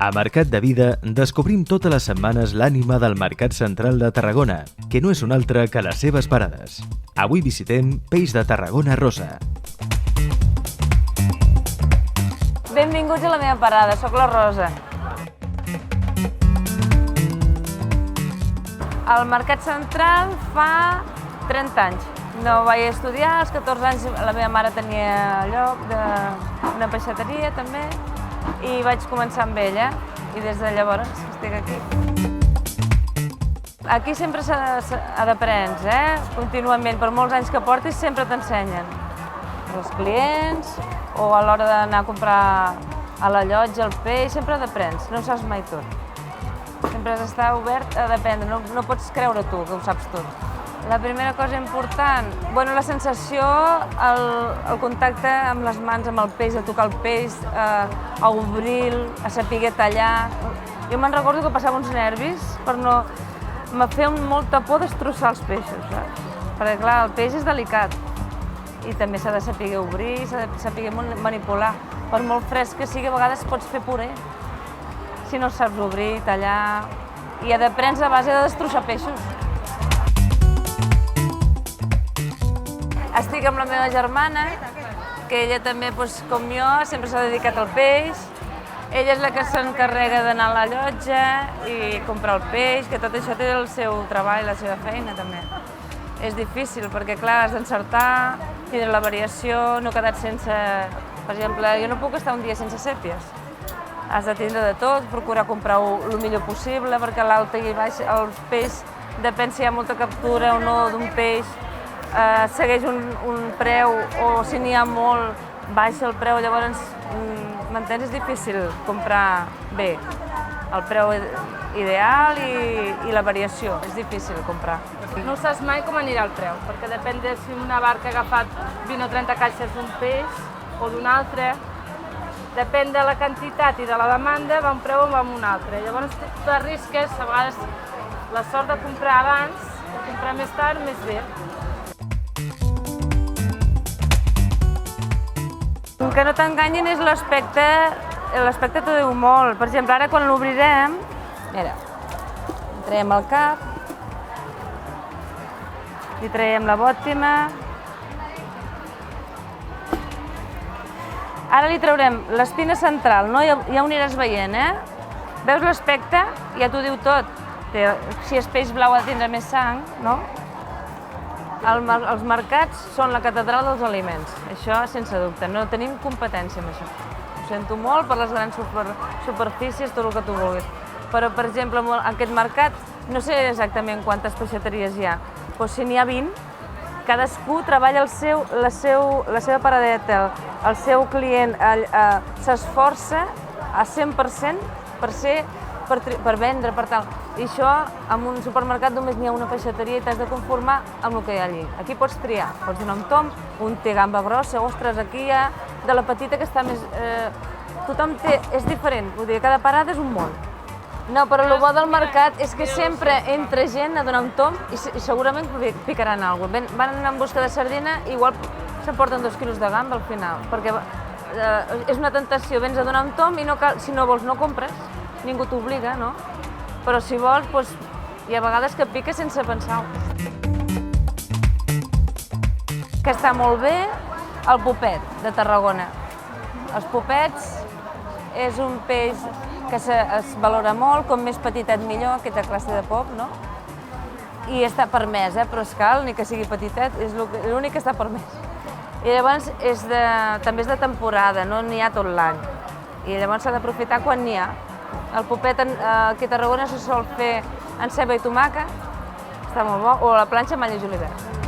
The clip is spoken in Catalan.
A Mercat de Vida descobrim totes les setmanes l'ànima del Mercat Central de Tarragona, que no és un altre que les seves parades. Avui visitem Peix de Tarragona Rosa. Benvinguts a la meva parada, sóc la Rosa. Al Mercat Central fa 30 anys. No vaig estudiar, als 14 anys la meva mare tenia lloc d'una peixateria també i vaig començar amb ella i des de llavors estic aquí. Aquí sempre d'aprens, contínuament, per molts anys que portis sempre t'ensenyen. Els clients o a l'hora d'anar a comprar a la llotja el peix, sempre d'aprens, no ho saps mai tot. Sempre has d'estar obert a dependre, no pots creure tu que ho saps tot. La primera cosa important, la sensació, el contacte amb les mans, amb el peix, a tocar el peix, a obrir-lo, a saber tallar. Jo me'n recordo que passava uns nervis per no... Me feia molta por destrossar els peixos, saps? Perquè clar, el peix és delicat i també s'ha de saber obrir, s'ha de saber manipular. Per molt fresc que sigui, a vegades pots fer puré si no saps obrir, tallar... I aprens a base de destrossar peixos. Estic amb la meva germana, que ella també, com jo, sempre s'ha dedicat al peix. Ella és la que s'encarrega d'anar a la llotja i comprar el peix, que tot això té el seu treball, la seva feina també. És difícil perquè, clar, has d'encertar, tindre la variació, no quedar sense... Per exemple, jo no puc estar un dia sense sèpies. Has de tindre de tot, procurar comprar el millor possible, perquè a l'alta i baix el peix, depèn si hi ha molta captura o no d'un peix, segueix un preu o si n'hi ha molt, baixa el preu, llavors, m'entens? És difícil comprar bé el preu ideal i la variació, és difícil comprar. No saps mai com anirà el preu, perquè depèn de si una barca ha agafat 20 o 30 caixes d'un peix o d'un altre, depèn de la quantitat i de la demanda, va un preu o va un altre. Llavors tu arrisques, a vegades, la sort de comprar abans, de comprar més tard, més bé. El que no t'enganyin és l'aspecte t'ho diu molt. Per exemple, ara quan l'obrirem, mira, traiem el cap, li traiem la bòtima, ara li traurem l'espina central, no? Ja ho aniràs veient, Veus l'aspecte? Ja t'ho diu tot. Si és peix blau ha de tindre més sang, no? Els mercats són la catedral dels aliments, això sense dubte, no tenim competència amb això. Ho sento molt per les grans superfícies, tot el que tu vulguis. Però, per exemple, en aquest mercat, no sé exactament quantes peixateries hi ha, però si n'hi ha 20, cadascú treballa la seva paradeta, el seu client s'esforça a 100% per vendre, per tal. I això, en un supermercat només n'hi ha una peixateria i t'has de conformar amb el que hi ha allí. Aquí pots triar, pots donar un tom, un té gamba grossa, ostres, aquí hi ha de la petita que està més... Tothom és diferent, vull dir, cada parada és un món. No, però el bo del mercat és que sempre entra gent a donar un tom i segurament picaran alguna cosa. Van en busca de sardina i igual s'emporten 2 quilos de gamba al final, perquè és una tentació, vens a donar un tom i si no vols no compres, ningú t'obliga, no? Però si vols, hi ha vegades que pica sense pensar-ho. Que està molt bé el popet de Tarragona. Els popets és un peix que es valora molt, com més petitet millor, aquesta classe de pop, no? I està permès, però és cal, ni que sigui petitet, és l'únic que està permès. I llavors també és de temporada, no n'hi ha tot l'any. I llavors s'ha d'aprofitar quan n'hi ha. El popet aquí a Tarragona se sol fer en ceba i tomàquet, està molt bo, o a la planxa amb all i julivert.